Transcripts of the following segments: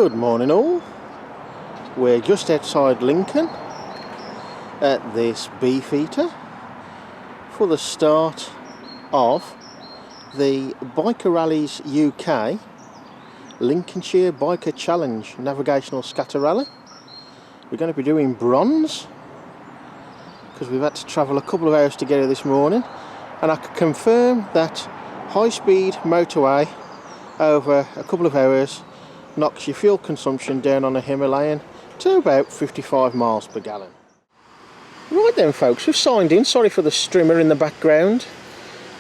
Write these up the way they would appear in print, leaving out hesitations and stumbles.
Good morning all. We're just outside Lincoln at this beefeater for the start of the Biker Rallies UK Lincolnshire Biker Challenge Navigational Scatter Rally. We're going to be doing bronze because we've had to travel a couple of hours to get here this morning, and I can confirm that high-speed motorway over a couple of hours knocks your fuel consumption down on a Himalayan to about 55 miles per gallon. Right then folks, we've signed in. Sorry for the strimmer in the background.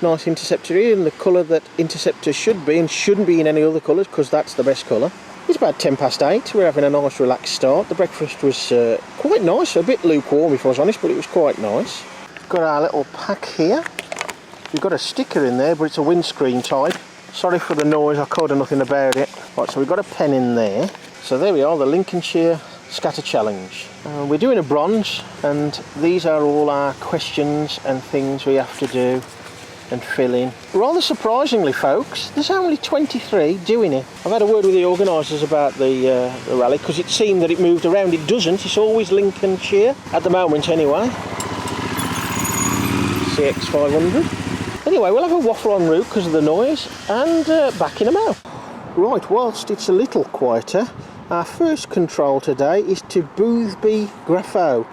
Nice Interceptor here in the colour that Interceptor should be, and shouldn't be in any other colours because that's the best colour. It's about 8:10. We're having a nice relaxed start. The breakfast was quite nice, a bit lukewarm if I was honest, but it was quite nice. Got our little pack here. We've got a sticker in there, but it's a windscreen type. Sorry for the noise, I can't do nothing about it. Right, so we've got a pen in there. So there we are, the Lincolnshire Scatter Challenge. We're doing a bronze, and these are all our questions and things we have to do and fill in. Rather surprisingly folks, there's only 23 doing it. I've had a word with the organisers about the rally because it seemed that it moved around. It doesn't, it's always Lincolnshire, at the moment anyway. CX500. Anyway, we'll have a waffle en route because of the noise, and back in a mo. Right, whilst it's a little quieter, our first control today is to Boothby Grafo.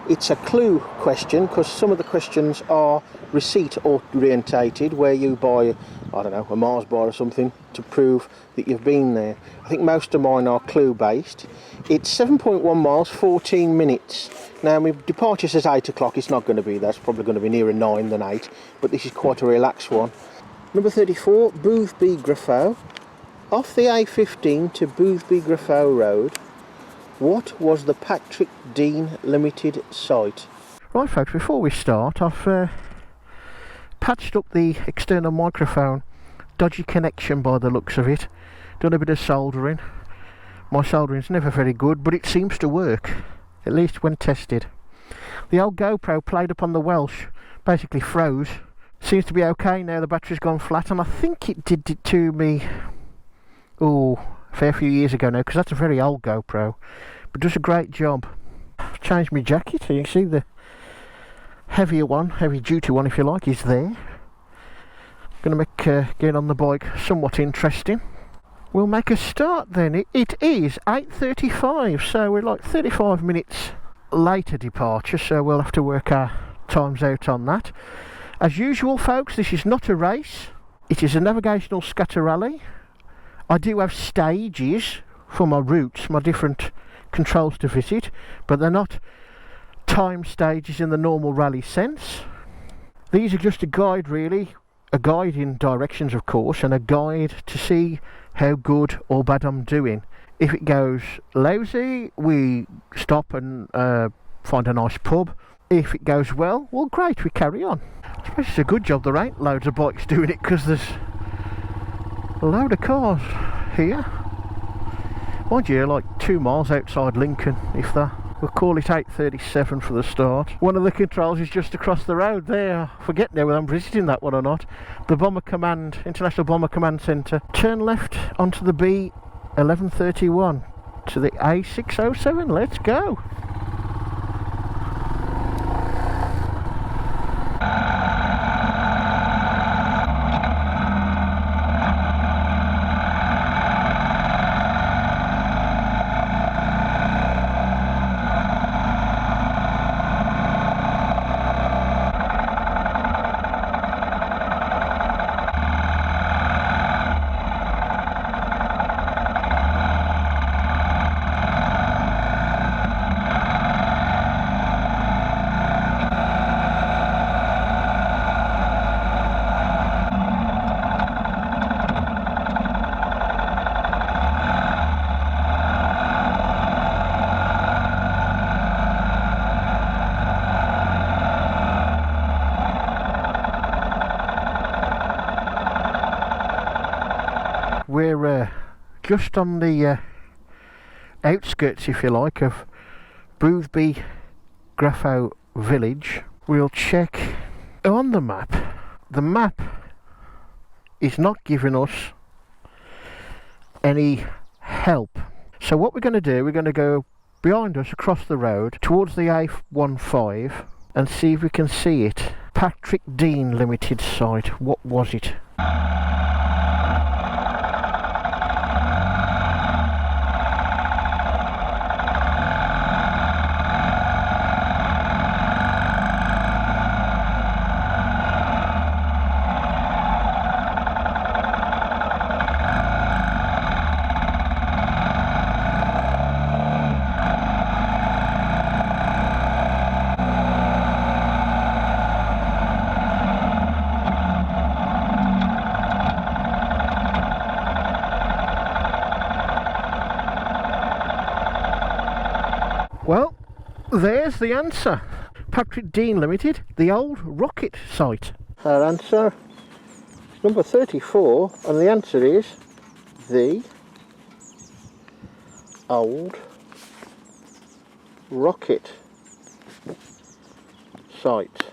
It's a clue question because some of the questions are receipt orientated, where you buy, I don't know, a Mars bar or something to prove that you've been there. I think most of mine are clue based. It's 7.1 miles, 14 minutes. Now my departure says 8 o'clock, it's not going to be that, it's probably going to be nearer 9 than 8, but this is quite a relaxed one. Number 34, Boothby Grafo. Off the A15 to Boothby Grafo Road, what was the Patrick Dean Limited site? Right folks, before we start, I've patched up the external microphone. Dodgy connection by the looks of it. Done a bit of soldering. My soldering's never very good, but it seems to work, at least when tested. The old GoPro played up on the Welsh basically froze. Seems to be okay now, the battery's gone flat, and I think it did it to me a fair few years ago now, because that's a very old GoPro, but does a great job. I've changed my jacket, so you can see the heavier one, heavy duty one if you like, is there. Going to make getting on the bike somewhat interesting. We'll make a start then. It is 8:35, so we're like 35 minutes later departure, so we'll have to work our times out on that. As usual folks, this is not a race, it is a navigational scatter rally. I do have stages for my routes, my different controls to visit, but they're not time stages in the normal rally sense. These are just a guide really, a guide in directions of course, and a guide to see how good or bad I'm doing. If it goes lousy, we stop and find a nice pub. If it goes well, great, we carry on. I suppose it's a good job there ain't loads of bikes doing it, because there's a load of cars here. Mind you, like 2 miles outside Lincoln, if that. We'll call it 8:37 for the start. One of the controls is just across the road there. I forget now whether I'm visiting that one or not. The Bomber Command, International Bomber Command Centre. Turn left onto the B1131 to the A607. Let's go. We're just on the outskirts, if you like, of Boothby Grafo village. We'll check on the map. The map is not giving us any help. So what we're going to do, we're going to go behind us across the road towards the A15 and see if we can see it. Patrick Dean Limited site. What was it? Well, there's the answer. Patrick Dean Limited, the old rocket site. Our answer is number 34, and the answer is the old rocket site.